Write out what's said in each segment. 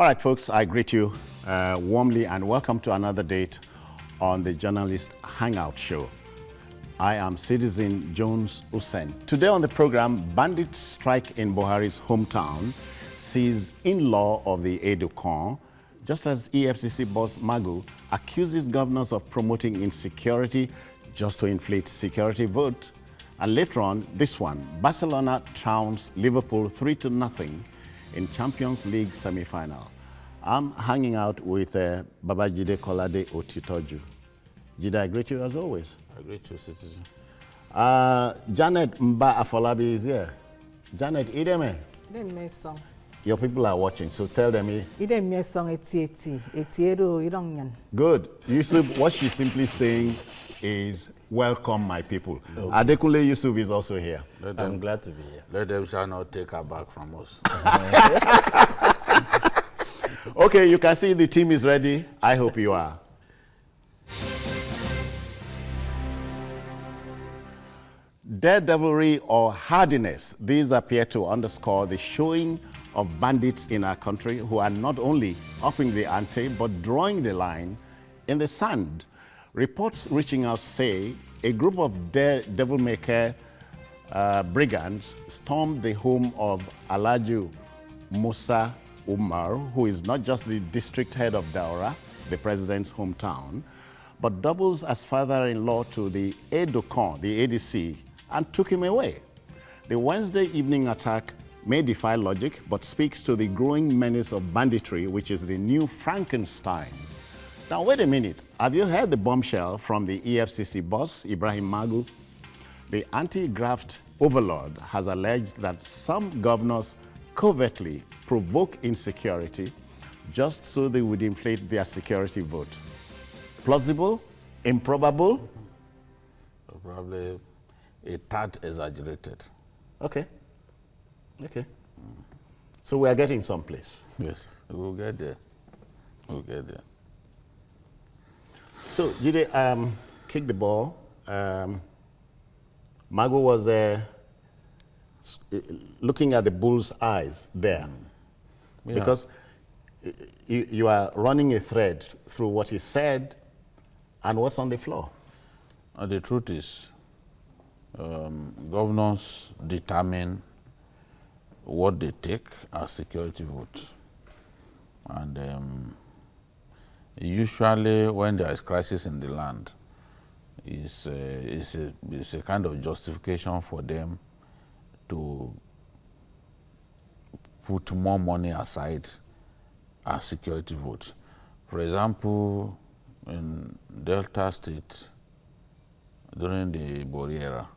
All right, folks, I greet you warmly and welcome to another date on the Journalist Hangout Show. I am Citizen Jones Usen. Today on the program, bandits strike in Buhari's hometown, sees in-law of the Edukon, just as EFCC boss Magu accuses governors of promoting insecurity just to inflate security vote. And later on, this one, Barcelona trounced Liverpool 3-0 in Champions League semi-final. I'm hanging out with Babajide Kolade Otitoju. Jide, I greet you as always. I greet you, Citizen. Janet Mba Afolabi is here. Janet, ideme. Song. Your people are watching, so tell them. Ideme song 80. Good. Yusuf, what she's simply saying is, welcome my people. Okay. Adekunle Yusuf is also here. I'm glad to be here. Let them shall not take her back from us. Okay, you can see the team is ready. I hope you are. Daredevilry or hardiness, these appear to underscore the showing of bandits in our country who are not only upping the ante, but drawing the line in the sand. Reports reaching us say a group of devil-maker brigands stormed the home of Alaju Musa Umar, who is not just the district head of Daura, the president's hometown, but doubles as father-in-law to the Edukon, the ADC, and took him away. The Wednesday evening attack may defy logic, but speaks to the growing menace of banditry, which is the new Frankenstein. Now, wait a minute. Have you heard the bombshell from the EFCC boss, Ibrahim Magu? The anti-graft overlord has alleged that some governors covertly provoke insecurity just so they would inflate their security vote. Plausible? Improbable? Probably a tad exaggerated. Okay. Okay. So we are getting someplace. Yes, we'll get there. We'll get there. So, Jide, kick the ball. Magu was looking at the bull's eyes there. Yeah. Because you are running a thread through what he said and what's on the floor. The truth is, governors determine what they take as security votes. And usually when there is crisis in the land, it's a kind of justification for them to put more money aside as security votes. For example, in Delta State, during the Bori era,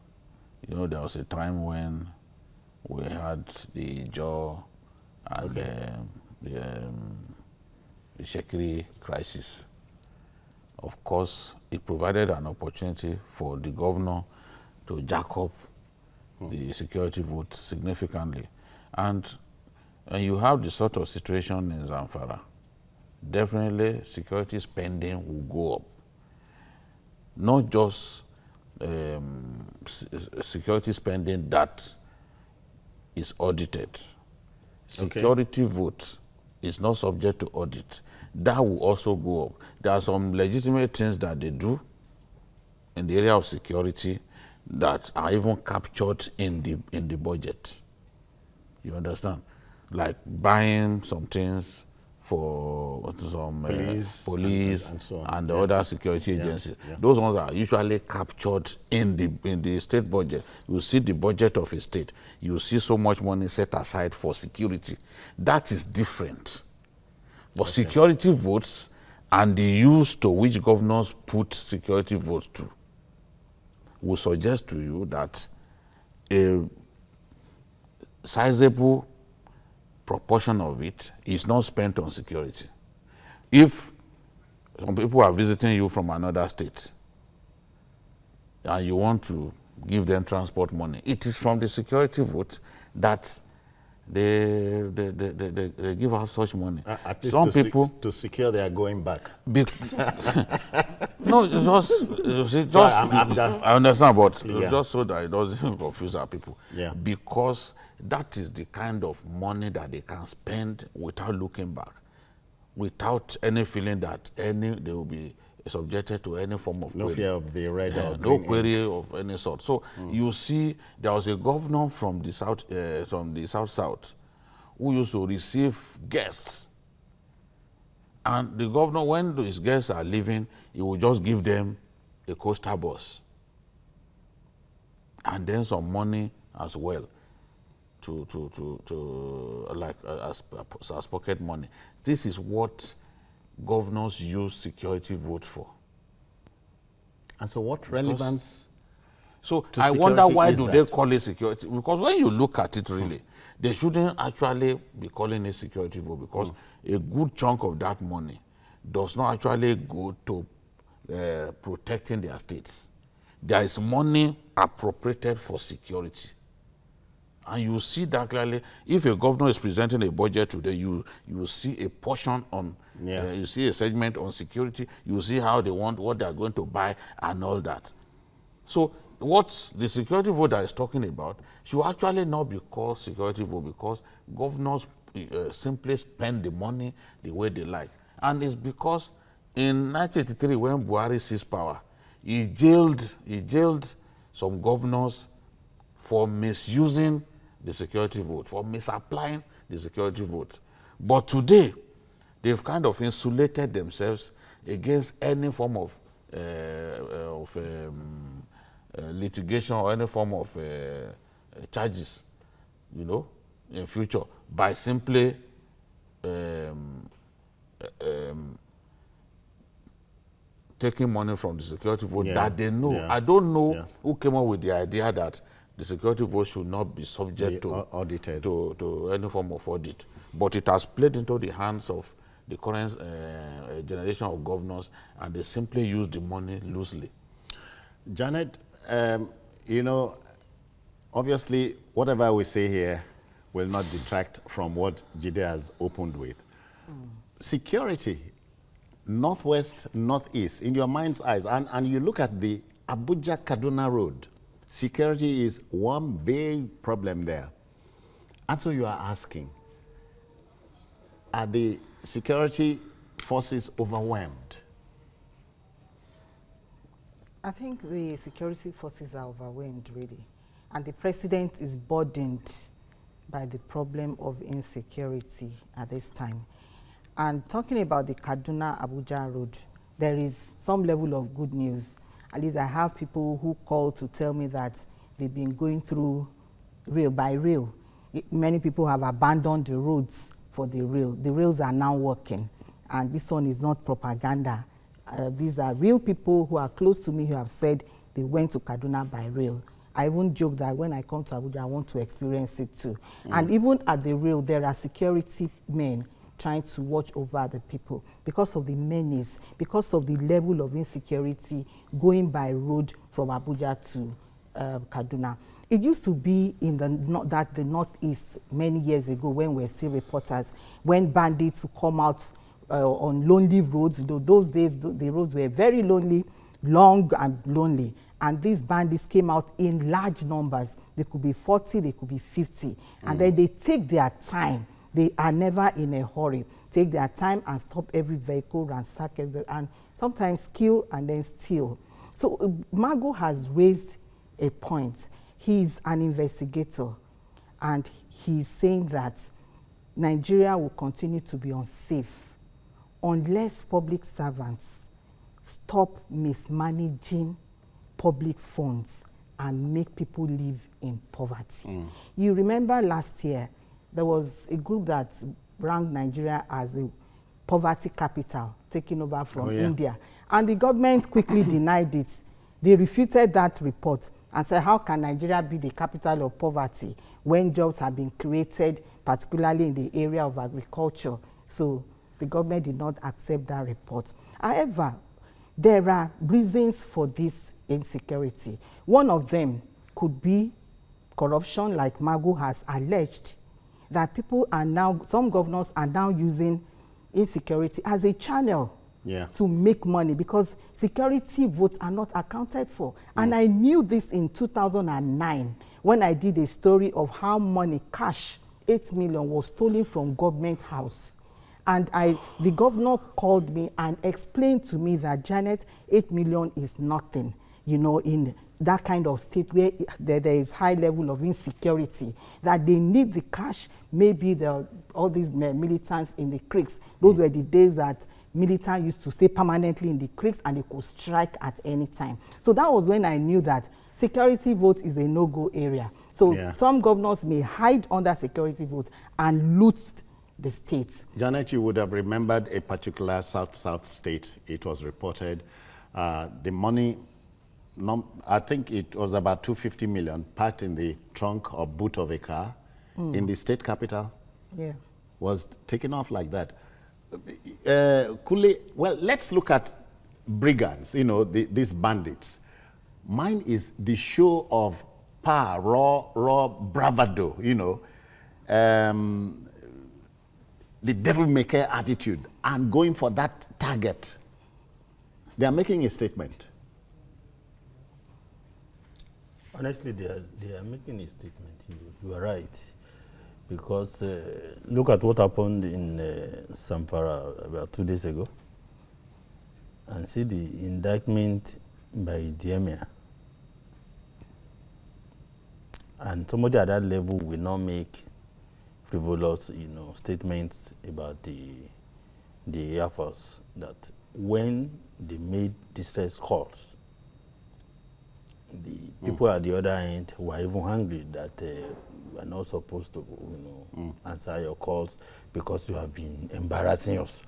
you know, there was a time when we had the Jaw and the Shekiri crisis. Of course, it provided an opportunity for the governor to jack up the security vote significantly. And you have the sort of situation in Zamfara. Definitely, security spending will go up. Not just security spending that is audited. Security vote is not subject to audit. That will also go up. There are some legitimate things that they do in the area of security that are even captured in the budget. You understand? Like buying some things for some police and so on, and the other security agencies. Yeah. Those ones are usually captured in the state budget. You see the budget of a state. You see so much money set aside for security. That is different. But security votes and the use to which governors put security votes to will suggest to you that a sizable proportion of it is not spent on security. If some people are visiting you from another state and you want to give them transport money, it is from the security vote that they give out such money. At least some people to secure their going back. No, I understand, but just so that it doesn't confuse our people. Yeah. Because that is the kind of money that they can spend without looking back. without any feeling that they will be subjected to any form of no query. fear of the red or No green query ink. of any sort. So you see, there was a governor from the south, who used to receive guests. And the governor, when his guests are leaving, he will just give them a coaster bus. And then some money as well, as pocket money. This is what governors use security votes for. And so what relevance? So to I wonder why security do is they that? call it security? Because when you look at it really, they shouldn't actually be calling it security vote, because a good chunk of that money does not actually go to protecting their states. There is money appropriated for security. And you see that clearly. If a governor is presenting a budget today, you see a portion on, you see a segment on security, you see how they want, what they are going to buy and all that. So what the security vote that is talking about should actually not be called security vote, because governors simply spend the money the way they like. And it's because in 1983, when Buhari seized power, he jailed some governors for misusing the security vote, for misapplying the security vote. But today, they've kind of insulated themselves against any form of litigation or any form of charges, in future, by simply taking money from the security vote that they know. I don't know who came up with the idea that the security vote should not be subject to any form of audit. But it has played into the hands of the current generation of governors, and they simply use the money loosely. Janet, obviously, whatever we say here will not detract from what Jide has opened with. Security, northwest, northeast, in your mind's eyes, and you look at the Abuja-Kaduna road, security is one big problem there. And so you are asking, are the security forces overwhelmed? I think the security forces are overwhelmed, really. And the president is burdened by the problem of insecurity at this time. And talking about the Kaduna-Abuja road, there is some level of good news. At least I have people who call to tell me that they've been going through rail by rail. Many people have abandoned the roads for the rail. The rails are now working. And this one is not propaganda. These are real people who are close to me who have said they went to Kaduna by rail. I even joke that when I come to Abuja, I want to experience it too. And even at the rail, there are security men trying to watch over the people because of the menace, because of the level of insecurity going by road from Abuja to Kaduna. It used to be in the northeast many years ago when we were still reporters, when bandits would come out on lonely roads. Those days, the roads were very lonely, long and lonely. And these bandits came out in large numbers. They could be 40, they could be 50. And then they take their time. They are never in a hurry. Take their time and stop every vehicle, ransack every, and sometimes kill and then steal. So Magu has raised a point. He's an investigator, and he's saying that Nigeria will continue to be unsafe unless public servants stop mismanaging public funds and make people live in poverty. You remember last year, there was a group that ranked Nigeria as a poverty capital, taken over from India. And the government quickly denied it. They refuted that report and said, how can Nigeria be the capital of poverty when jobs have been created, particularly in the area of agriculture? So the government did not accept that report. However, there are reasons for this insecurity. One of them could be corruption, like Magu has alleged, that people are now, some governors are now using insecurity as a channel to make money, because security votes are not accounted for. And I knew this in 2009 when I did a story of how money, cash, 8 million was stolen from government house. And the governor called me and explained to me that, Janet, 8 million is nothing, you know, in that kind of state where there is high level of insecurity, that they need the cash. Maybe all these militants in the creeks, those were the days that militants used to stay permanently in the creeks and they could strike at any time. So that was when I knew that security vote is a no-go area. So some governors may hide under security vote and loot the state. Janet, you would have remembered a particular South state. It was reported the money, I think it was about 250 million, packed in the trunk or boot of a car in the state capital, was taken off like that. Well, let's look at brigands, you know, these bandits. Mine is the show of power, raw bravado, you know, the devil-maker attitude and going for that target. They are making a statement. Honestly, they are making a statement. You are right. Because look at what happened in Zamfara about 2 days ago and see the indictment by the emir. And somebody at that level will not make frivolous, you know, statements about the Air Force, that when they made distress calls, the people at the other end were even angry that we are not supposed to, you know, answer your calls because you have been embarrassing us.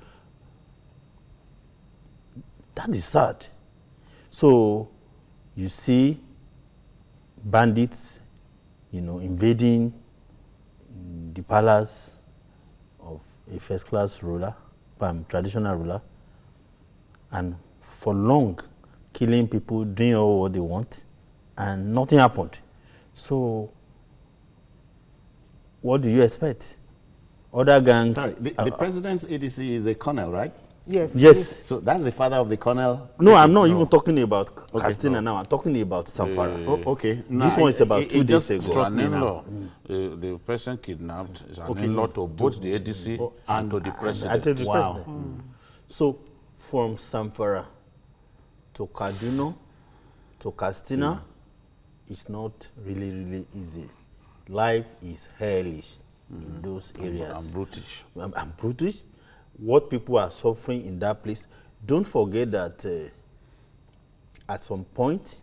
That is sad. So you see bandits, you know, invading the palace of a first-class ruler, traditional ruler, and for long killing people, doing all what they want, and nothing happened. So what do you expect? Other gangs... Sorry, the president's ADC is a colonel, right? Yes. Yes. So that's the father of the colonel? No, I'm not even talking about Castina now. I'm talking about Zamfara. Okay. This one is about 2 days ago. Struck me now. The person kidnapped is an in-law to both the ADC and to the president. Wow. So from Zamfara to Kaduna to Castina, it's not really easy. Life is hellish in those areas. I'm brutish. I'm brutish. What people are suffering in that place. Don't forget that at some point,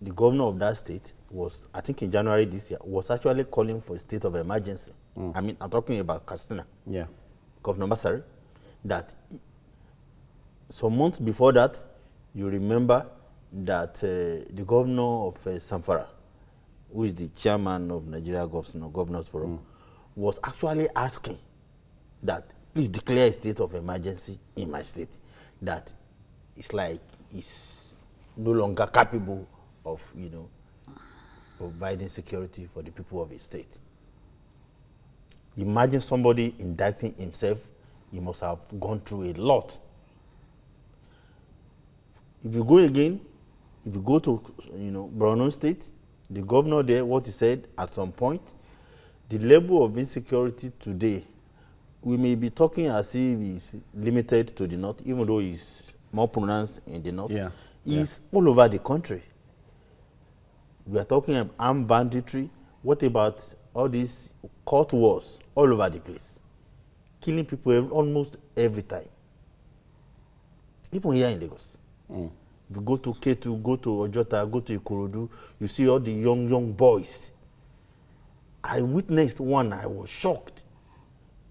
the governor of that state was, I think in January this year, was actually calling for a state of emergency. I mean, I'm talking about Castina. Yeah. Governor Masari, that some months before that, you remember that the governor of Zamfara, who is the chairman of Nigeria Governors Forum, was actually asking that please declare a state of emergency in my state. That it's like it's no longer capable of, you know, providing security for the people of a state. Imagine somebody indicting himself. He must have gone through a lot. If you go again, if you go to, you know, Borno State, the governor there, what he said at some point, the level of insecurity today, we may be talking as if it's limited to the north, even though it's more pronounced in the north. It's all over the country. We are talking about armed banditry. What about all these court wars all over the place? Killing people almost every time. Even here in Lagos. If you go to Ketu, go to Ojota, go to Ikorodu, you see all the young boys. I witnessed one, I was shocked.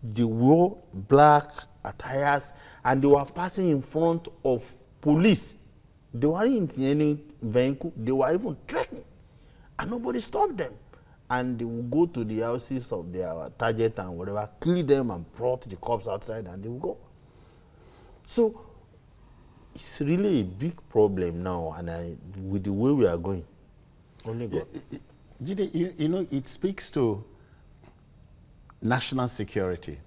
They wore black attires and they were passing in front of police. They weren't in any vehicle, they were even threatening. And nobody stopped them. And they would go to the houses of their target and whatever, kill them and brought the cops outside and they would go. So it's really a big problem now, and with the way we are going, only God. You know, it speaks to national security.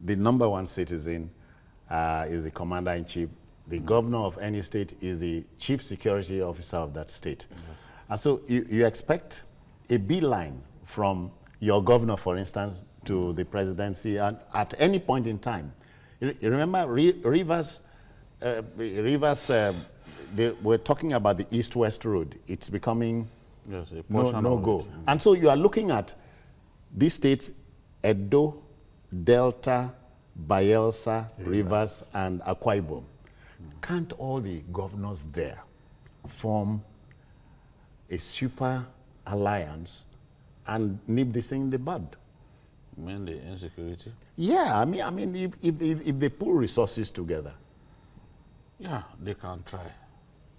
The number one citizen is the commander-in-chief. The governor of any state is the chief security officer of that state. And so you expect a beeline from your governor, for instance, to the presidency and at any point in time. You remember Rivers, they were talking about the east-west road. It's becoming no go. And so you are looking at these states, Edo, Delta, Bayelsa, Rivers, and Akwa Ibom. Can't all the governors there form a super alliance and nip this thing in the bud? You mean the insecurity? Yeah, I mean, if they pull resources together. Yeah, they can try.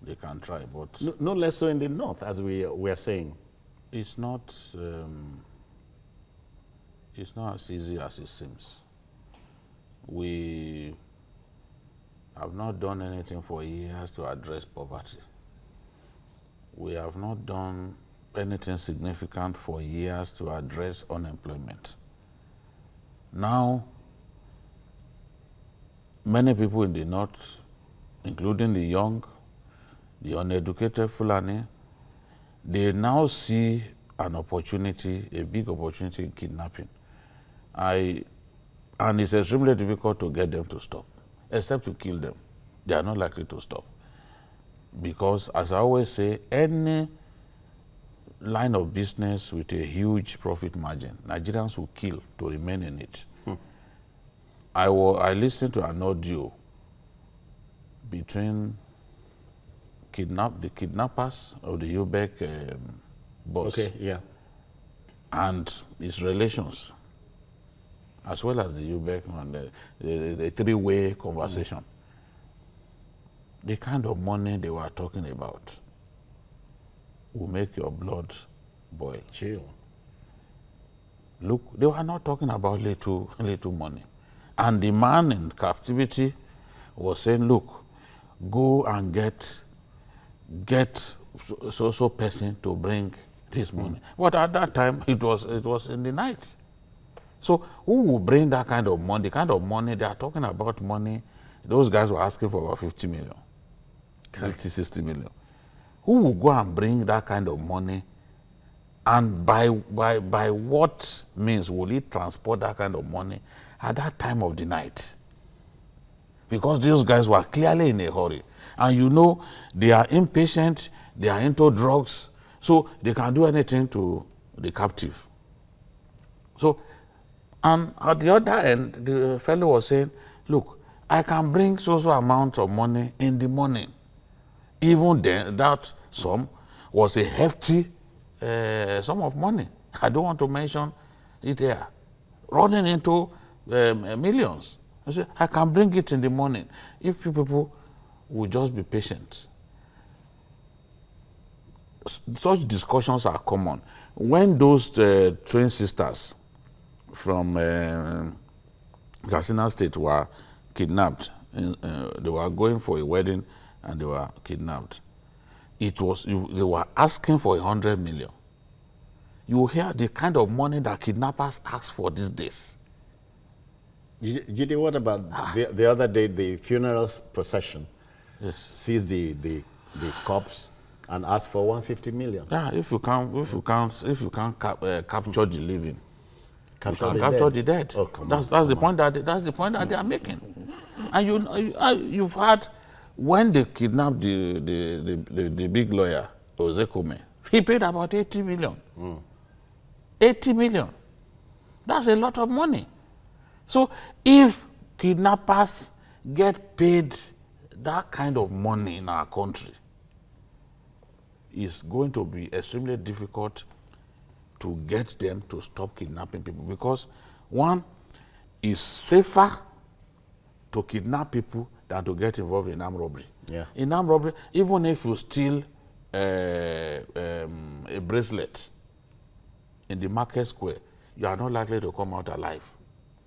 They can try, but No less so in the north, as we are saying. it's not as easy as it seems. We have not done anything for years to address poverty. We have not done anything significant for years to address unemployment. Now, many people in the north, including the young, the uneducated Fulani, they now see an opportunity, a big opportunity in kidnapping. And it's extremely difficult to get them to stop, except to kill them. They are not likely to stop. Because, as I always say, any line of business with a huge profit margin, Nigerians will kill to remain in it. I listened to an audio between the kidnappers of the Ubec boss and his relations, as well as the Ubec and the three-way conversation. The kind of money they were talking about will make your blood boil. Chill. Look, they were not talking about little money. And the man in captivity was saying, look, go and get so person to bring this money. But at that time, it was in the night. So who will bring that kind of money? The kind of money, they are talking about money, those guys were asking for about 50 million, 50, 60 million. Who will go and bring that kind of money? And by what means will he transport that kind of money at that time of the night? Because those guys were clearly in a hurry. And you know, they are impatient, they are into drugs, so they can do anything to the captive. So, and at the other end, the fellow was saying, look, I can bring so amount of money in the morning. Even then, that sum was a hefty sum of money. I don't want to mention it here. Running into millions. I said, I can bring it in the morning. If you people will just be patient. Such discussions are common. When those twin sisters from Katsina State were kidnapped, they were going for a wedding and they were kidnapped. They were asking for 100 million. You hear the kind of money that kidnappers ask for these days. Gide, what about the other day, the funeral procession? Yes. Seized the corpse and asked for 150 million. Yeah, if you can't capture the living, you can the capture dead. the dead. Oh, come that's on, the point that they are making. And you've heard when they kidnapped the big lawyer Ozekome, he paid about 80 million. 80 million. That's a lot of money. So if kidnappers get paid that kind of money in our country, it's going to be extremely difficult to get them to stop kidnapping people, because one, is safer to kidnap people than to get involved in armed robbery. Yeah. In armed robbery, even if you steal a bracelet in the market square, you are not likely to come out alive.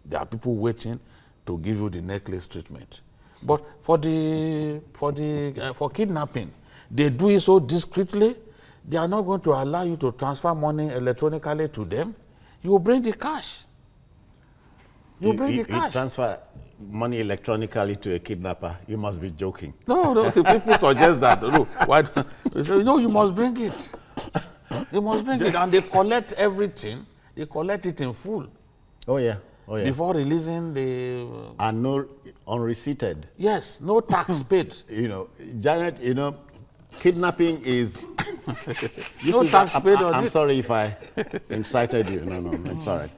There are people waiting to give you the necklace treatment. But for kidnapping, they do it so discreetly. They are not going to allow you to transfer money electronically to them. You will bring the cash. You transfer money electronically to a kidnapper. You must be joking. No, people suggest that. Look, why? They say, no, you must bring it. You must bring it, and they collect everything. They collect it in full. Oh, yeah. Oh, yeah. Before releasing the... and no unreceipted. Yes, no tax paid. You know, Janet, you know, kidnapping is... No tax paid on I'm it. sorry if I incited you. No, it's all right.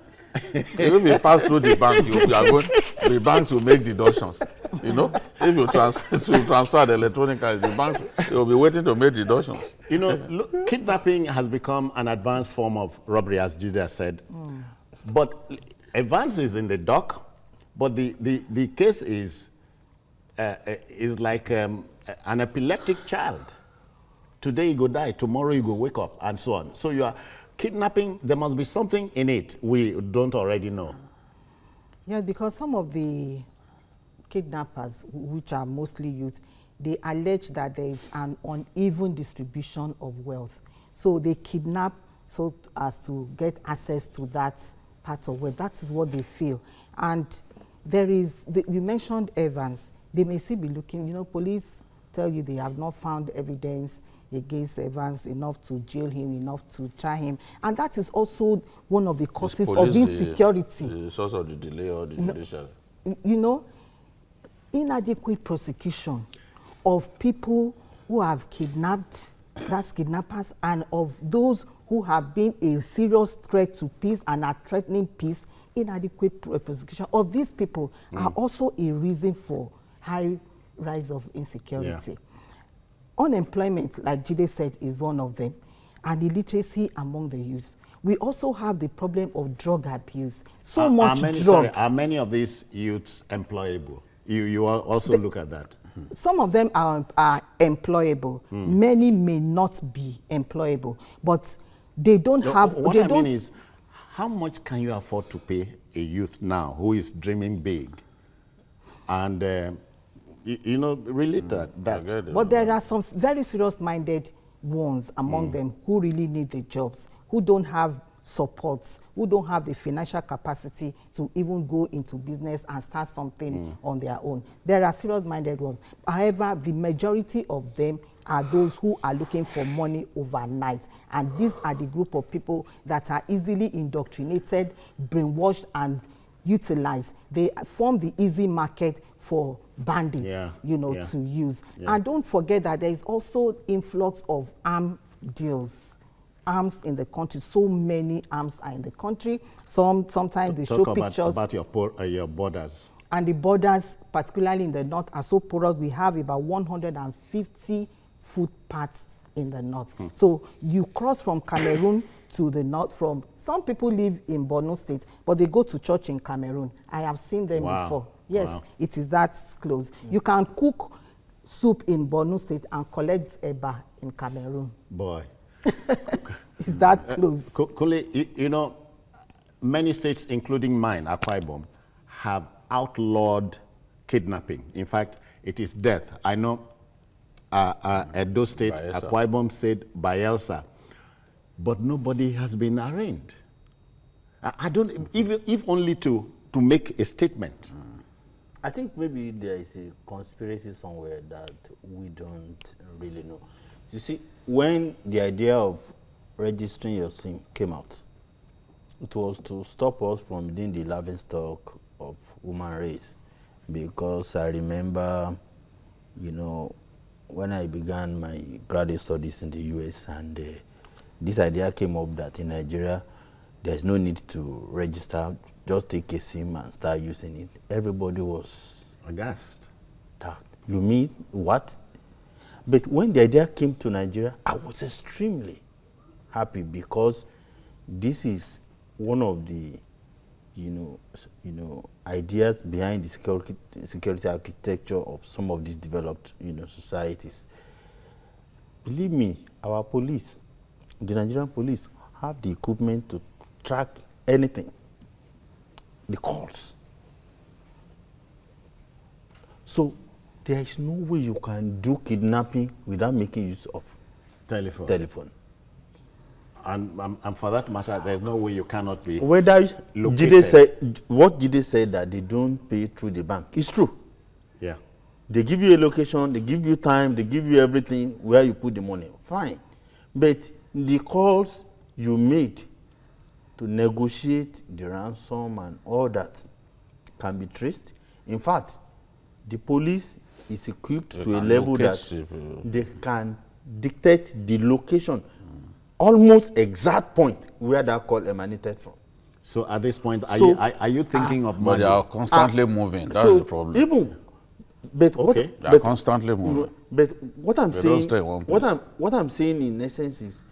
If you pass through the bank, the banks will make deductions. You know, if you transfer the electronically, the banks will be waiting to make deductions. You know, look, kidnapping has become an advanced form of robbery, as Judah said. But advance is in the dock, but the case is like an epileptic child. Today you go die, tomorrow you go wake up, and so on. So you are kidnapping, there must be something in it we don't already know. Yeah, because some of the kidnappers, which are mostly youth, they allege that there is an uneven distribution of wealth. So they kidnap so as to get access to that part of wealth. That is what they feel. And there is, we mentioned Evans. They may still be looking, you know, police tell you they have not found evidence against Evans enough to jail him, enough to try him. And that is also one of the causes of insecurity. The source of the delay or the judicial. You know, inadequate prosecution of people who have kidnapped, that's kidnappers, and of those who have been a serious threat to peace and are threatening peace. Inadequate prosecution of these people are also a reason for high rise of insecurity. Unemployment, like Jide said, is one of them, and illiteracy among the youth. We also have the problem of drug abuse. Are many of these youths employable? You also look at that. Some of them are employable. Many may not be employable, but they don't have... What I mean is, how much can you afford to pay a youth now who is dreaming big? And... you know, relate that. But there are some very serious-minded ones among them who really need the jobs, who don't have supports, who don't have the financial capacity to even go into business and start something on their own. There are serious-minded ones. However, the majority of them are those who are looking for money overnight. And these are the group of people that are easily indoctrinated, brainwashed, and utilized. They form the easy market for bandits, to use. And don't forget that there is also influx of arms deals. Arms in the country. So many arms are in the country. Sometimes they show pictures about your borders. And the borders, particularly in the north, are so porous. We have about 150 footpaths in the north. So you cross from Cameroon to the north. From some people live in Borno State, but they go to church in Cameroon. I have seen them before. Yes, it is that close. You can cook soup in Borno State and collect eba in Cameroon. Boy. It's that close. Kule, you know, many states, including mine, Akwa Ibom, have outlawed kidnapping. In fact, it is death. I know Edo State, Akwa Ibom said Bayelsa, but nobody has been arraigned. I don't, if only to make a statement. I think maybe there is a conspiracy somewhere that we don't really know. You see, when the idea of registering your SIM came out, it was to stop us from being the laughingstock of human race. Because I remember, you know, when I began my graduate studies in the US, and this idea came up that in Nigeria, there's no need to register, just take a SIM and start using it. Everybody was aghast. That, you mean what? But when the idea came to Nigeria, I was extremely happy because this is one of the, ideas behind the security architecture of some of these developed, societies. Believe me, our police, the Nigerian police, have the equipment to track anything, the calls. So there is no way you can do kidnapping without making use of telephone. And for that matter, there's no way you cannot be whether located. What Jide said that they don't pay through the bank is true. Yeah. They give you a location, they give you time, they give you everything where you put the money. Fine. But the calls you made to negotiate the ransom and all that can be traced. In fact, the police is equipped to a level that they can dictate the location, almost exact point where that call emanated from. So at this point, are you thinking of But Magu? they are constantly moving. That's the problem. Even, but Okay. They are constantly moving. But what I'm They saying, don't stay in one place. what I'm saying in essence is,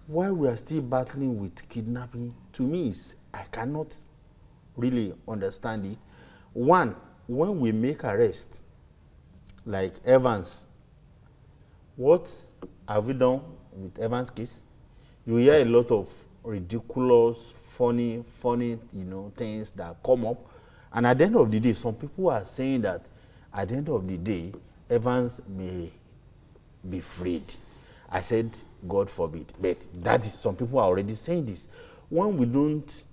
why we are still battling with kidnapping, to me, is I cannot really understand it. One, when we make arrests, like Evans, what have we done with Evans' case? You hear a lot of ridiculous, funny, things that come up. And at the end of the day, some people are saying that at the end of the day, Evans may be freed. I said, God forbid. But that is, some people are already saying this. When we don't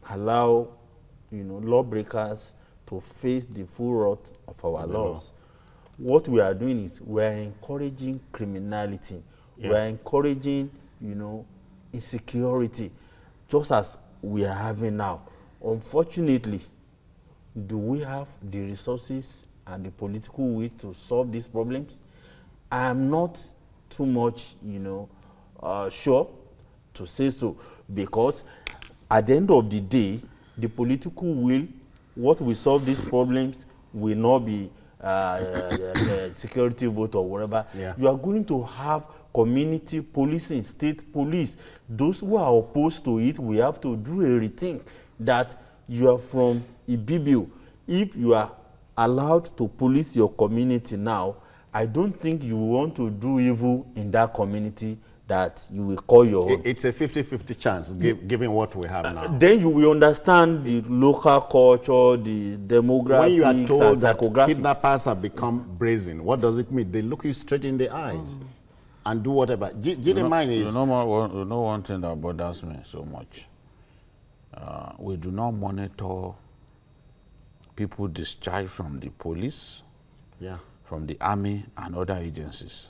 allow, lawbreakers to face the full wrath of our laws, what we are doing is we are encouraging criminality. Yeah. We are encouraging, insecurity, just as we are having now. Unfortunately, do we have the resources and the political will to solve these problems? I am not too much, sure to say so, because at the end of the day, the political will, what will solve these problems will not be security vote or whatever. Yeah. You are going to have community policing, state police. Those who are opposed to it, we have to do a rethink that you are from Ibibio. If you are allowed to police your community now, I don't think you want to do evil in that community that you will call your own. It's a 50-50 chance, given what we have now. Then you will understand the local culture, the demographics. When you are told that kidnappers have become brazen, what does it mean? They look you straight in the eyes and do whatever. You know one thing that bothers me so much? We do not monitor people discharged from the police, from the army and other agencies.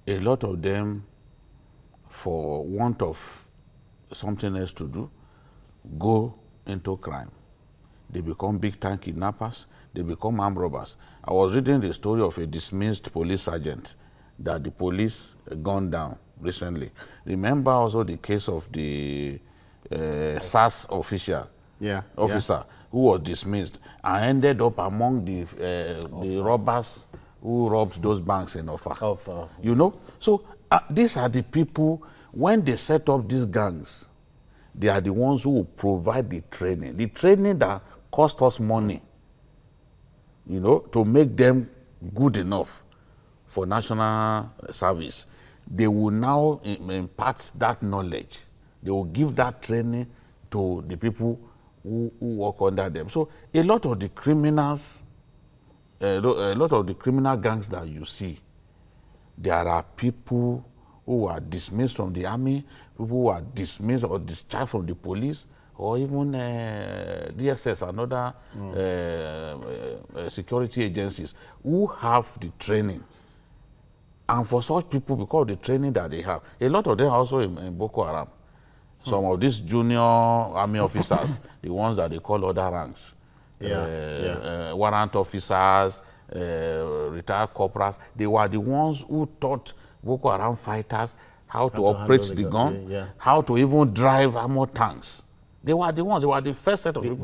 A lot of them, for want of something else to do, go into crime. They become big-time kidnappers. They become armed robbers. I was reading the story of a dismissed police sergeant that the police gunned down recently. Remember also the case of the SAS officer who was dismissed and ended up among the robbers who robbed those banks in Offa. So these are the people, when they set up these gangs, they are the ones who provide the training that cost us money, to make them good enough for national service. They will now impart that knowledge. They will give that training to the people who work under them. So a lot of the criminals, a lot of the criminal gangs that you see, there are people who are dismissed from the army, people who are dismissed or discharged from the police, or even DSS and other security agencies who have the training. And for such people, because of the training that they have, a lot of them are also in Boko Haram. Some of these junior army officers, the ones that they call other ranks, warrant officers, retired corporals, they were the ones who taught Boko Haram fighters how to operate the gun, how to even drive armored tanks. They were the ones, they were the first set of people who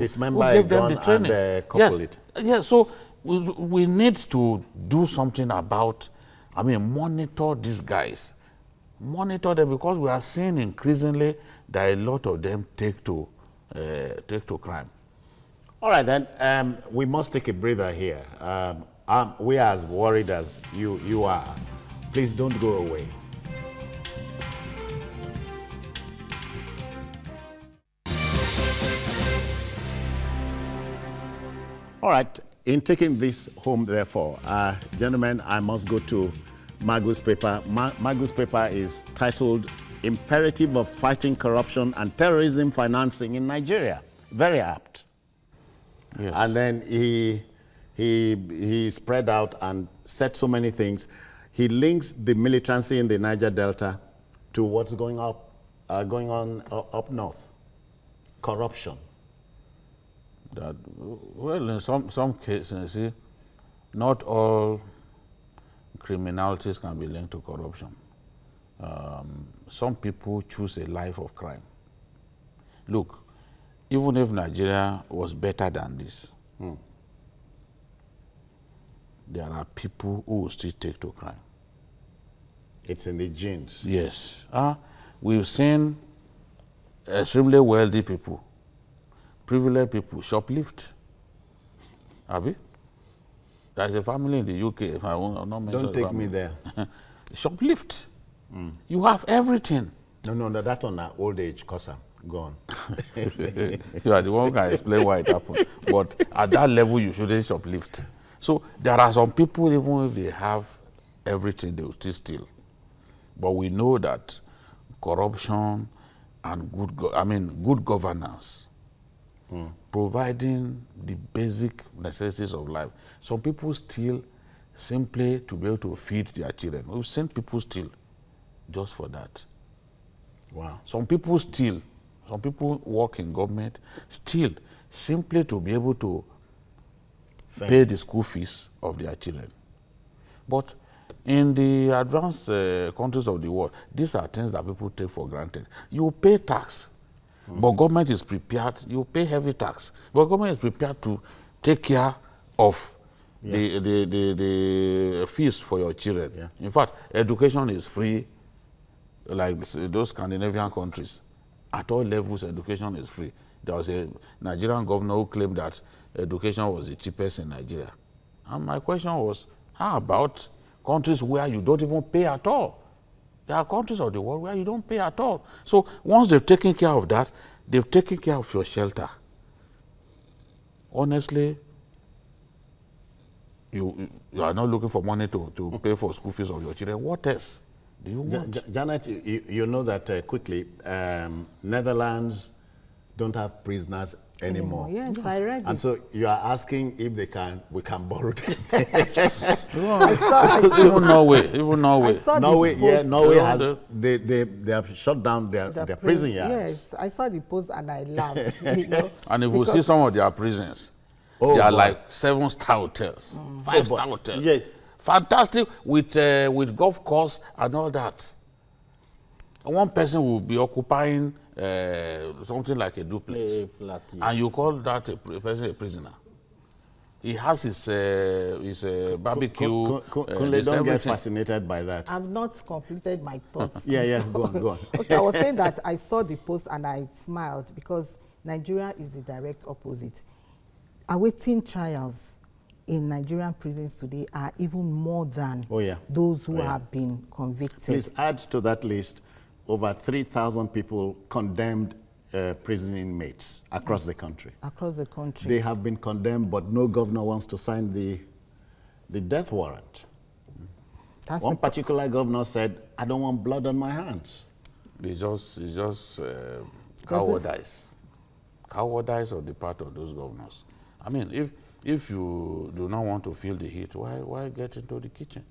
gave them the training. Yes, so we need to do something about, monitor these guys. Monitor them, because we are seeing increasingly that a lot of them take to crime. All right, then, we must take a breather here. We are as worried as you are. Please don't go away. All right, in taking this home, therefore, gentlemen, I must go to Magu's paper. Magu's paper is titled Imperative of Fighting Corruption and Terrorism Financing in Nigeria. Very apt. Yes. And then he spread out and said so many things. He links the militancy in the Niger Delta to what's going on up north. corruption? That, well, in some cases, you see, not all criminalities can be linked to corruption. Some people choose a life of crime. Look, even if Nigeria was better than this, there are people who will still take to crime. It's in the genes. Yes. We've seen extremely wealthy people, privileged people, shoplift. Abi? There's a family in the UK, if I will not mention. Don't take me there. Shoplift. You have everything. No, that's on our old age, Kosa. Go on. You are the one who can explain why it happened. But at that level, you shouldn't shoplift. So there are some people, even if they have everything, they will still steal. But we know that corruption and good governance, providing the basic necessities of life. Some people steal simply to be able to feed their children. We've seen people steal just for that. Wow. Some people steal. Some people work in government, steal simply to be able to pay the school fees of their children. But in the advanced countries of the world, these are things that people take for granted. You pay tax, but government is prepared. You pay heavy tax, but government is prepared to take care of the fees for your children. Yeah. In fact, education is free, like those Scandinavian countries. At all levels, education is free. There was a Nigerian governor who claimed that education was the cheapest in Nigeria. And my question was, how about countries where you don't even pay at all? There are countries of the world where you don't pay at all. So once they've taken care of that, they've taken care of your shelter. Honestly, you are not looking for money to pay for school fees of your children. What else do you want? Janet, you know that quickly, Netherlands don't have prisoners anymore. Yes, I read And this. so you are asking if we can borrow them. Even Norway. Norway post. they have shut down their prison yards. Yes, I saw the post and I laughed. You know, And if we see some of their prisons, they are like 7-star hotels, 5-star hotels. Yes. Fantastic with golf course and all that. And one person will be occupying something like a duplex, and you call that a person a prisoner. He has his barbecue. Kunle, don't get fascinated by that. I've not completed my thoughts. Yeah, go on. Okay, I was saying that I saw the post and I smiled because Nigeria is the direct opposite. Awaiting trials in Nigerian prisons today are even more than those who have been convicted. Please add to that list over 3,000 people condemned prison inmates across the country. Across the country. They have been condemned, but no governor wants to sign the death warrant. One particular governor said, I don't want blood on my hands. It's just cowardice. Cowardice on the part of those governors. I mean, if you do not want to feel the heat, why get into the kitchen?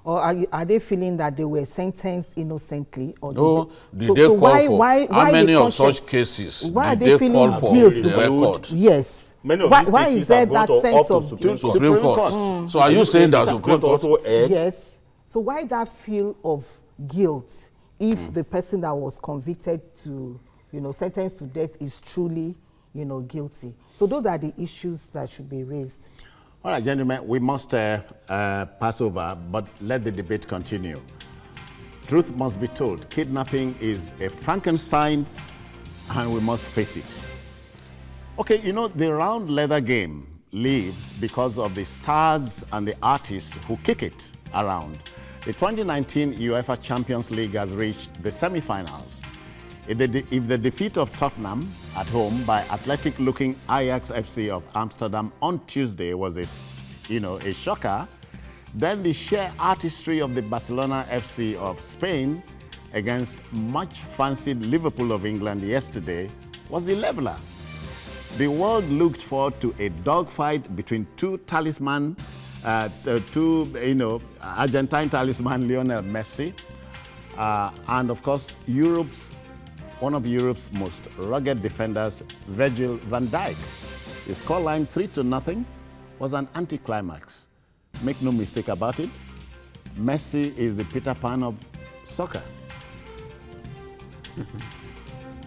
Or are they feeling that they were sentenced innocently? Or no, did they call for how many of such cases? Why did are they call for the record? Yes. Why is there that sense of Supreme Court? So are you saying that Supreme Court also aired? Yes. So why that feel of guilt if the person that was convicted to, sentenced to death is truly, guilty? So those are the issues that should be raised. All right, gentlemen, we must pass over, but let the debate continue. Truth must be told. Kidnapping is a Frankenstein, and we must face it. Okay, the round leather game lives because of the stars and the artists who kick it around. The 2019 UEFA Champions League has reached the semi-finals. If the defeat of Tottenham at home by athletic-looking Ajax FC of Amsterdam on Tuesday was a shocker, then the sheer artistry of the Barcelona FC of Spain against much-fancied Liverpool of England yesterday was the leveler. The world looked forward to a dogfight between Argentine talisman Lionel Messi, and of course Europe's one of Europe's most rugged defenders, Virgil van Dijk. The scoreline 3-0 was an anticlimax. Make no mistake about it, Messi is the Peter Pan of soccer.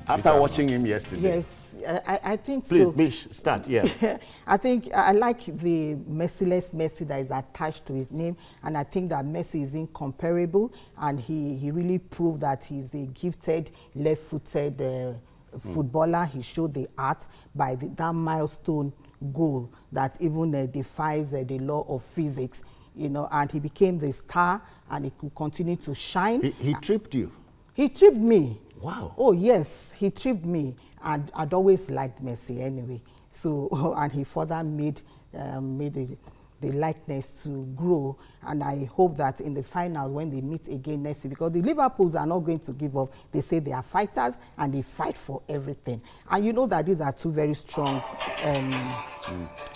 After watching him yesterday. Yes, I think Please, so. Bish, start, yeah. I think I like the merciless Messi that is attached to his name, and I think that Messi is incomparable, and he really proved that he's a gifted left-footed footballer. He showed the art by that milestone goal that even defies the law of physics, you know, and he became the star, and he could continue to shine. He tripped you. He tripped me. Wow. Oh, yes, he tripped me. And I'd always liked Messi anyway. So, and he further made the likeness to grow. And I hope that in the finals, when they meet again next week, because the Liverpools are not going to give up. They say they are fighters and they fight for everything. And you know that these are two very strong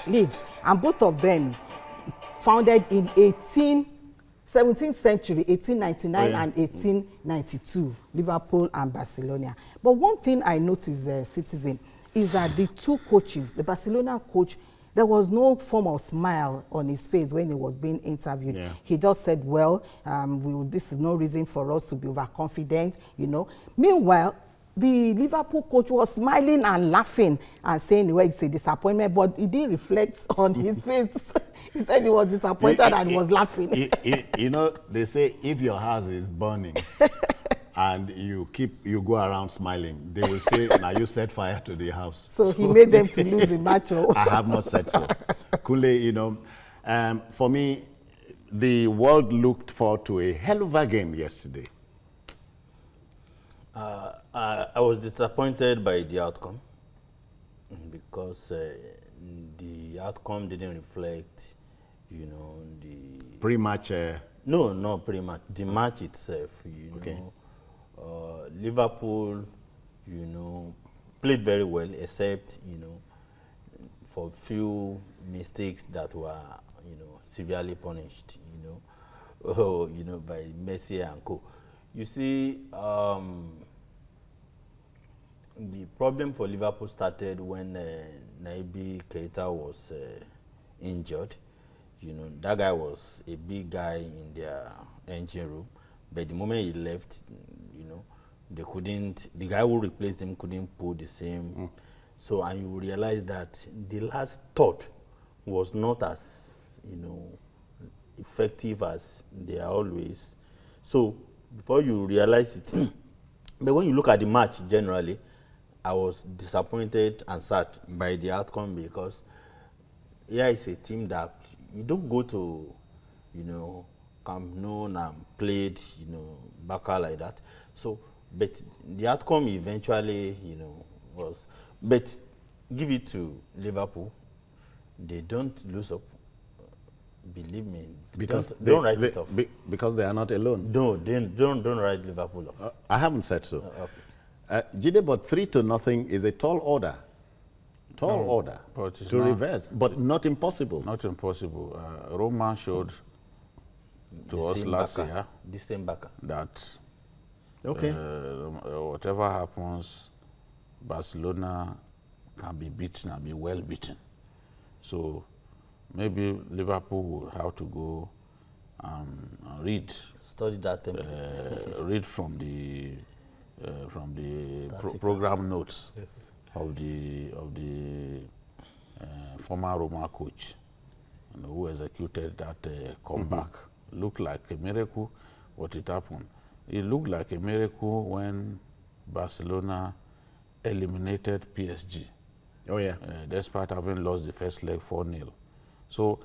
leagues. And both of them founded in 17th century, 1899 and 1892, Liverpool and Barcelona. But one thing I noticed, Citizen, is that the two coaches, the Barcelona coach, there was no form of smile on his face when he was being interviewed. Yeah. He just said, well, this is no reason for us to be overconfident, you know. Meanwhile, the Liverpool coach was smiling and laughing and saying, well, it's a disappointment, but it didn't reflect on his face. He said he was disappointed and was laughing. You know, they say if your house is burning and you go around smiling, they will say, now you set fire to the house. So he made them to lose the match. I have not said so. Kule, you know, for me, the world looked forward to a hell of a game yesterday. I was disappointed by the outcome because the outcome didn't reflect, you know, the pre-match. No, not pre-match. The match itself, you know. Liverpool, you know, played very well, except, you know, for few mistakes that were, you know, severely punished, you know, by Messi and co. You see, the problem for Liverpool started when Naby Keita was injured. You know, that guy was a big guy in their engine room, but the moment he left, you know, they couldn't, the guy who replaced him couldn't pull the same. So, and you realize that the last third was not as, you know, effective as they are always. So, before you realize it, but when you look at the match generally, I was disappointed and sad by the outcome because here is a team that you don't go to, you know, Camp Nou and played, you know, Barca like that. So, but the outcome eventually, you know, was, but give it to Liverpool, they don't lose up. Believe me, because don't write it off. Because they are not alone. No, don't write Liverpool off. I haven't said so. Okay. Jide, but 3-0 is a tall order. Tall order to reverse, but not impossible. Not impossible. Roma showed to us last year that whatever happens, Barcelona can be beaten and be well beaten. So maybe Liverpool will have to go read. Study that. Read from the program notes of the former Roma coach, you know, who executed that comeback. Looked like a miracle. What it happened? It looked like a miracle when Barcelona eliminated PSG. Oh yeah. Despite having lost the first leg 4-0. So,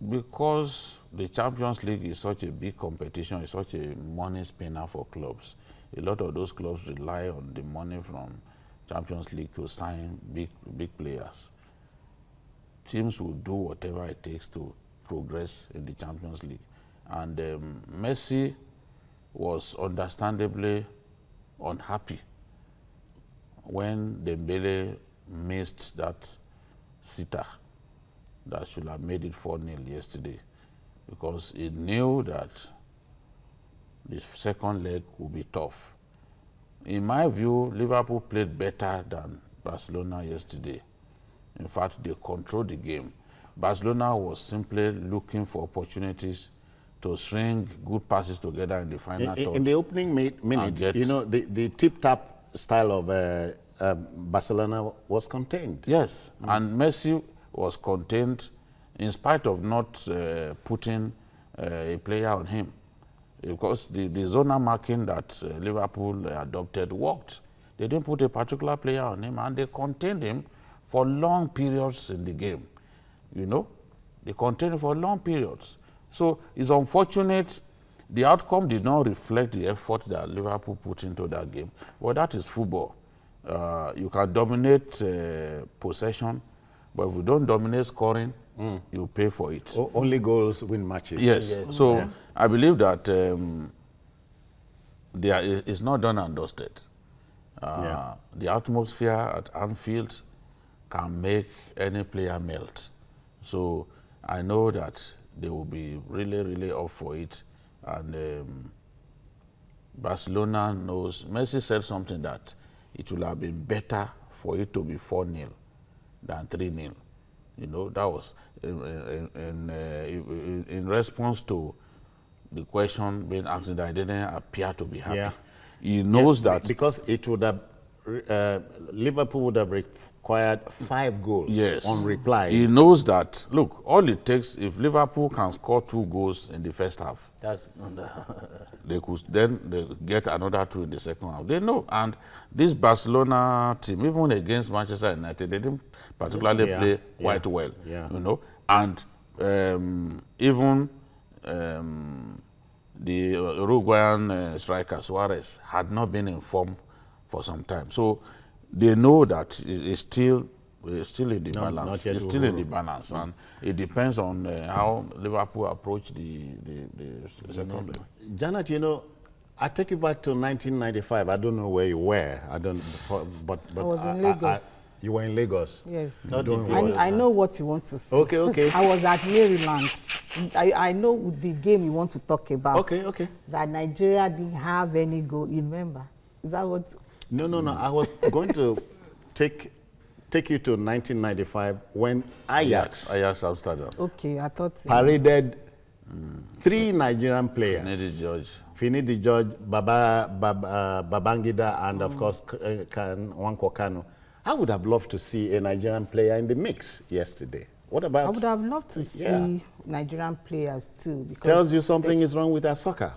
because the Champions League is such a big competition, it's such a money spinner for clubs, a lot of those clubs rely on the money from Champions League to sign big players. Teams will do whatever it takes to progress in the Champions League. And Messi was understandably unhappy when Dembele missed that sitter that should have made it 4-0 yesterday, because he knew that the second leg would be tough. in my view, Liverpool played better than Barcelona yesterday. In fact, they controlled the game. Barcelona was simply looking for opportunities to string good passes together in the final third. In the opening minutes, you know, the tip-tap style of Barcelona was contained. Yes, and Messi was contained in spite of not putting a player on him, because the zonal marking that Liverpool adopted worked. They didn't put a particular player on him, and they contained him for long periods in the game. You know, they contained him for long periods. So it's unfortunate the outcome did not reflect the effort that Liverpool put into that game. Well, that is football. You can dominate possession, but if you don't dominate scoring, you pay for it. Only goals win matches. Yes. So I believe that it's not done and dusted. The atmosphere at Anfield can make any player melt. So I know that they will be really, really up for it. And Barcelona knows. Messi said something that it would have been better for it to be 4-0 than 3-0. You know, that was in response to the question being asked that I didn't appear to be happy. Yeah. He knows that because it would have Liverpool would have required 5 goals on reply. He knows that. Look, all it takes, if Liverpool can score 2 goals in the first half, they could then get another 2 in the second half. They know. And this Barcelona team, even against Manchester United, they didn't particularly play quite well. You know, and even the Uruguayan striker Suarez had not been in form for some time. So they know that it's still in the balance. It's still in the balance, and it depends on how Liverpool approach the second leg. Janet, you know, I take you back to 1995. I don't know where you were. But I was in Lagos. You were in Lagos? Yes. I know what you want to say. Okay. I was at Maryland. I know the game you want to talk about. Okay. That Nigeria didn't have any goal. You remember? Is that what? No. I was going to take you to 1995 when Ajax Amsterdam. Okay, I thought paraded 3 Nigerian players. Finidi George, Babangida, and of course Nwankwo Kanu. I would have loved to see a Nigerian player in the mix yesterday. What about? I would have loved to see Nigerian players too. Because tells you something is wrong with our soccer.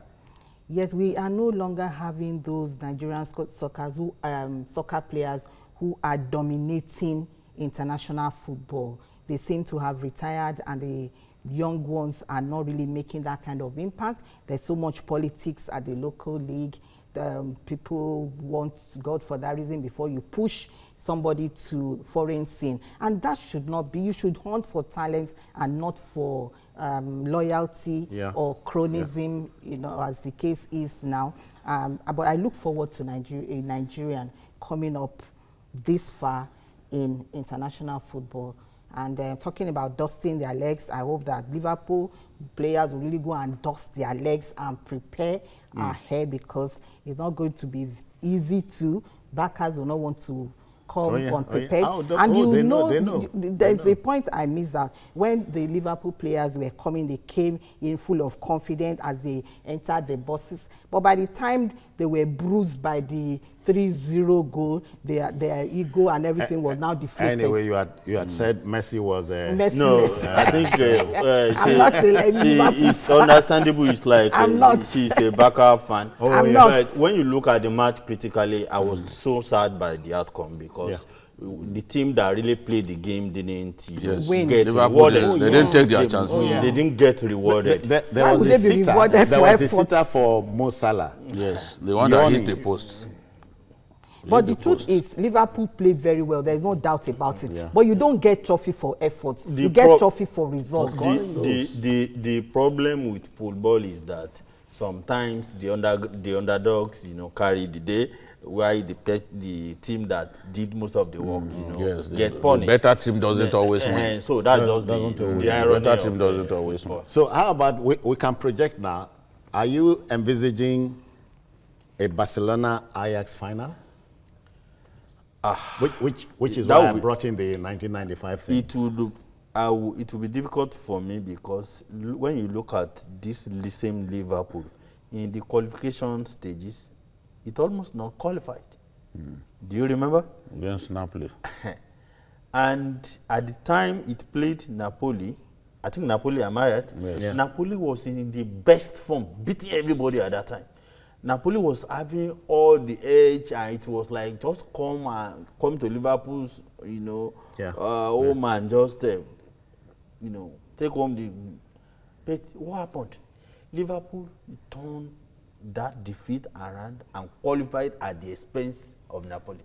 Yes, we are no longer having those Nigerian soccer players who are dominating international football. They seem to have retired, and the young ones are not really making that kind of impact. There's so much politics at the local league. People want God for that reason before you push somebody to foreign scene, and that should not be. You should hunt for talents and not for loyalty or chronism, you know, as the case is now. But I look forward to a Nigerian coming up this far in international football. And talking about dusting their legs, I hope that Liverpool players will really go and dust their legs and prepare ahead, because it's not going to be easy to. Backers will not want to come unprepared. There's a point I missed out. When the Liverpool players were coming, they came in full of confidence as they entered the buses. But by the time they were bruised by the 3-0 goal, their ego and everything was now deflated. Anyway, you had said Messi was Messi. No, I think it's understandable. It's like she's a Barca fan. I'm not. But when you look at the match critically, I was so sad by the outcome, because the team that really played the game didn't get rewarded. They didn't take their chances. They didn't get rewarded. There was a sitter for Mo Salah. Yes, the one that hit the post. But the truth is, Liverpool played very well. There's no doubt about it. But you don't get trophy for effort. You get trophy for results. The problem with football is that sometimes the underdogs, you know, carry the day, while the team that did most of the work, get punished. The better team doesn't always win. So that doesn't the better team doesn't always win. So how about we can project now? Are you envisaging a Barcelona-Ajax final? Which is that why I would- brought in the 1995 thing. It will be difficult for me because when you look at this same Liverpool in the qualification stages, it almost not qualified. Do you remember? Against Napoli. And at the time it played Napoli, I think Napoli, am I right? Yes. Yeah. Napoli was in the best form, beating everybody at that time. Napoli was having all the edge, and it was like just come to Liverpool's, home and just, take home the. But what happened? Liverpool turned that defeat around and qualified at the expense of Napoli.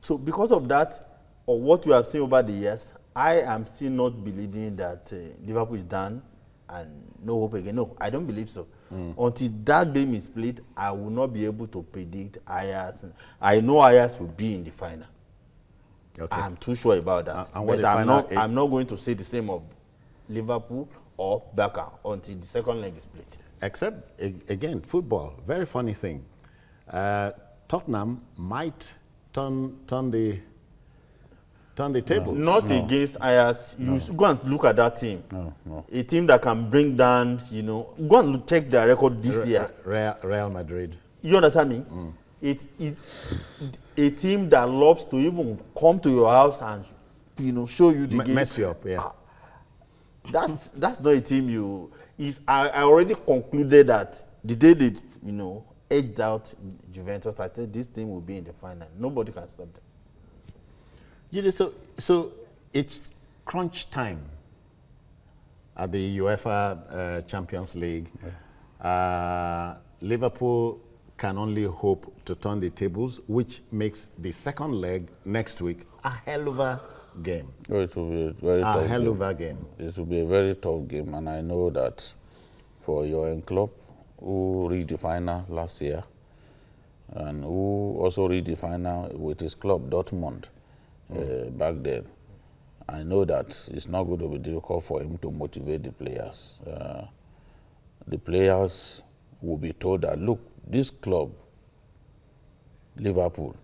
So because of that, or what we have seen over the years, I am still not believing that Liverpool is done and no hope again. No, I don't believe so. Until that game is played, I will not be able to predict Ajax. I know Ajax will be in the final. Okay. I'm too sure about that. And But I'm not going to say the same of Liverpool or Barca until the second leg is played. Except, again, football, very funny thing. Tottenham might turn the table. Not against Ajax. You go and look at that team. No. A team that can bring down, go and check their record this year. Real Madrid. You understand me? A team that loves to even come to your house and show you the game. Mess you up, yeah. That's not a team I already concluded that the day they edged out Juventus, I said this team will be in the final. Nobody can stop them. So it's crunch time at the UEFA Champions League. Liverpool can only hope to turn the tables, which makes the second leg next week a hell of a game. Oh, it will be a very tough hell game. of a game. It will be a very tough game, and I know that for your club, who reached the final last year, and who also reached the final with his club, Dortmund, back then, I know that it's not going to be difficult for him to motivate the players. The players will be told that, look, this club, Liverpool,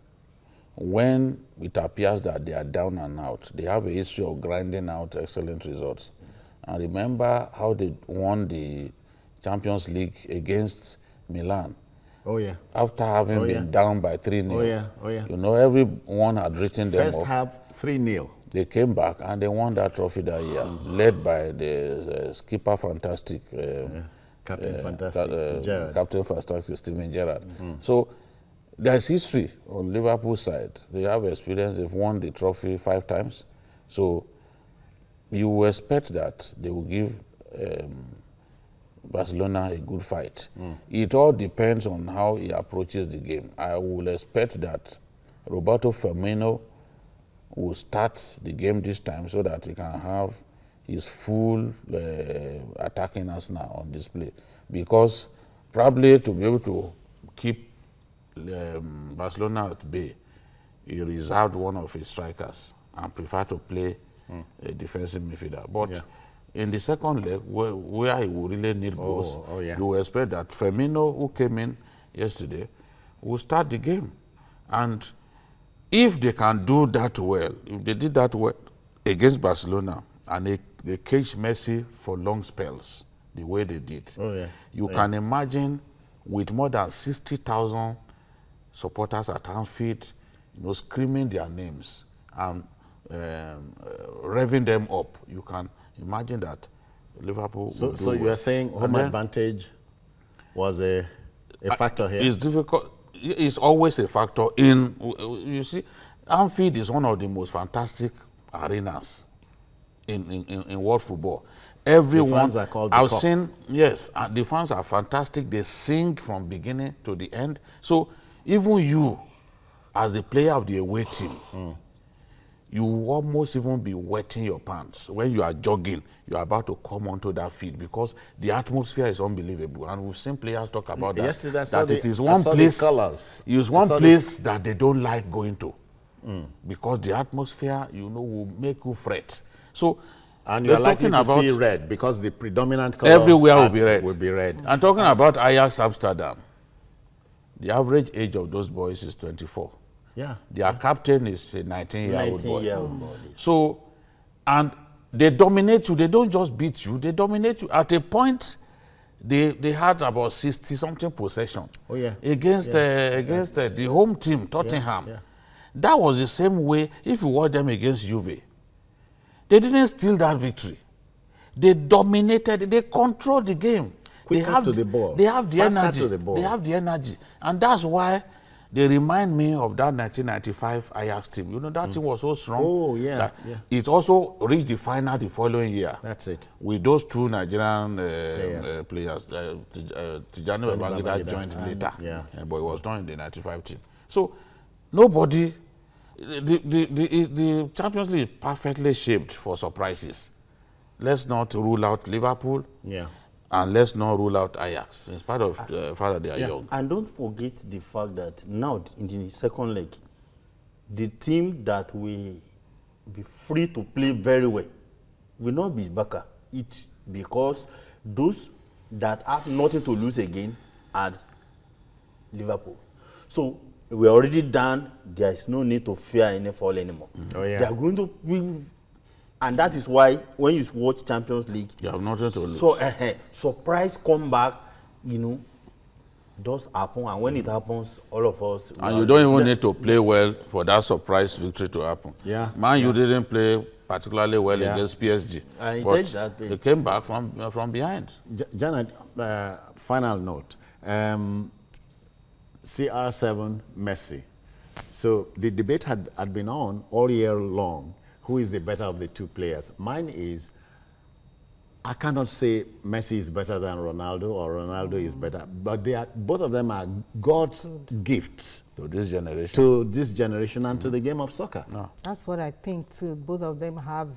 when it appears that they are down and out, they have a history of grinding out excellent results. And remember how they won the Champions League against Milan. Oh, yeah. After having been down by 3-0. Oh, yeah. Oh, yeah. Everyone had written them off. First half, 3-0. They came back and they won that trophy that year, led by the skipper fantastic. Captain Fantastic, Gerrard. Captain Fantastic, Steven Gerrard. So there's history on Liverpool's side. They have experience. They've won the trophy 5 times. So you will expect that they will give Barcelona a good fight. It all depends on how he approaches the game. I will expect that Roberto Firmino will start the game this time so that he can have his full attacking arsenal on display. Because probably to be able to keep Barcelona at bay, he reserved one of his strikers and preferred to play a defensive midfielder. But in the second leg, where he will really need goals, you will expect that Firmino, who came in yesterday, will start the game. And if they can do that well, if they did that well against Barcelona, and they caged Messi for long spells, the way they did, you can imagine with more than 60,000 supporters at Anfield, screaming their names and revving them up. You can imagine that Liverpool. So you are saying home advantage was a factor here? It's difficult. It's always a factor in. You see, Anfield is one of the most fantastic arenas in world football. Everyone, the fans are called the I've cup. seen, yes, the fans are fantastic. They sing from beginning to the end. So even you, as the player of the away team, you will almost even be wetting your pants when you are jogging. You are about to come onto that field because the atmosphere is unbelievable, and we've seen players talk about that. Yesterday, that it is one place. It's one place that they don't like going to, because the atmosphere, will make you fret. So. And you are likely to see red because the predominant color everywhere will be red. I'm talking about Ajax Amsterdam. The average age of those boys is 24. Yeah. Their captain is a 19-year-old boy. 19-year-old boy. So, and they dominate you. They don't just beat you. They dominate you. At a point, they had about 60-something possession. Oh, yeah. Against the home team, Tottenham. Yeah. That was the same way if you watch them against Juve. They didn't steal that victory. They dominated. They controlled the game. Quicker to the ball. They have the Faster energy. to the ball. They have the energy. And that's why they remind me of that 1995 Ajax team. You know, that team was so strong. Oh, yeah, that yeah. It also reached the final the following year. That's it. With those two Nigerian players. Tijani Babangida joined later. Yeah. But he was not in the 95 team. So, nobody... The Champions League is perfectly shaped for surprises. Let's not rule out Liverpool. Yeah. And let's not rule out Ajax, in spite of the fact that they are young. And don't forget the fact that now in the second leg, the team that will be free to play very well will not be Barca. It's because those that have nothing to lose again are Liverpool. So we're already done. There is no need to fear any fall anymore. Oh, yeah. They are going to win. And that is why when you watch Champions League, You have nothing to lose. so surprise comeback, you know, does happen, and when it happens, all of us. And you don't even need to play well for that surprise victory to happen. Yeah. Man, you didn't play particularly well Yeah. against PSG. And But it that way. they came back from behind. Janet, final note. CR7 Messi. So the debate had been on all year long. Who is the better of the two players? Mine is, I cannot say Messi is better than Ronaldo or Ronaldo is better, but both of them are God's gifts To this generation. to this generation and to the game of soccer. No. That's what I think too. Both of them have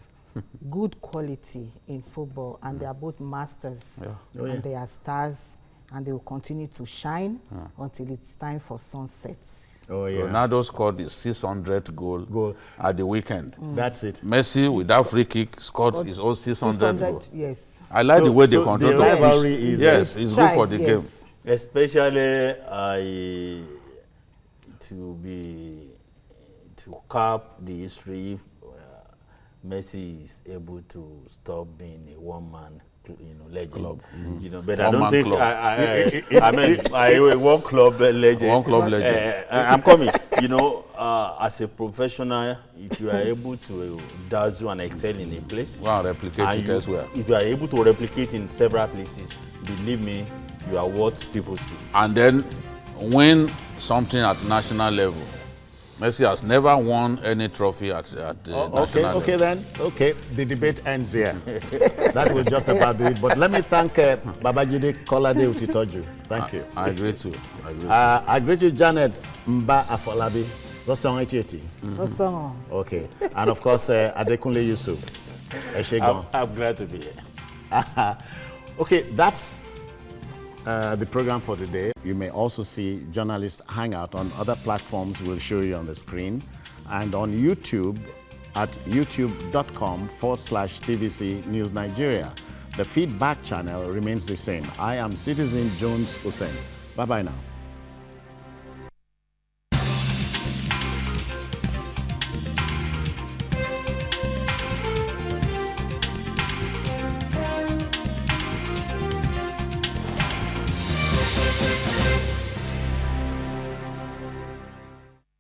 good quality in football, and they are both masters. Yeah. Oh, yeah. And they are stars, and they will continue to shine until it's time for sunsets. Oh, yeah. Ronaldo scored his 600th goal at the weekend. That's it. Messi, with that free kick, scored his own 600 goal. Yes. I like the way they control the rivalry is Yes, it's good for the game. Especially to cap the history, if Messi is able to stop being a one-man, legend. Club. You know, but I don't One-man think club. I mean one club legend. One club legend. I'm coming. You know, as a professional, if you are able to dazzle and excel in a place, Go and replicate it elsewhere. if you are able to replicate in several places, believe me, you are what people see. And then win something at national level. Messi has never won any trophy at the national level. Okay, the debate ends here. That will just about do it. But let me thank Babajide Kolade Utitoju. Thank you. I agree too. I greet you, Janet Mba Afolabi. Okay. And of course, Adekunle Yusuf. I'm glad to be here. Okay, that's the program for today. You may also see Journalist Hangout on other platforms we'll show you on the screen, and on YouTube at youtube.com/TVC News Nigeria. The feedback channel remains the same. I am Citizen Jones Hussein. Bye-bye now.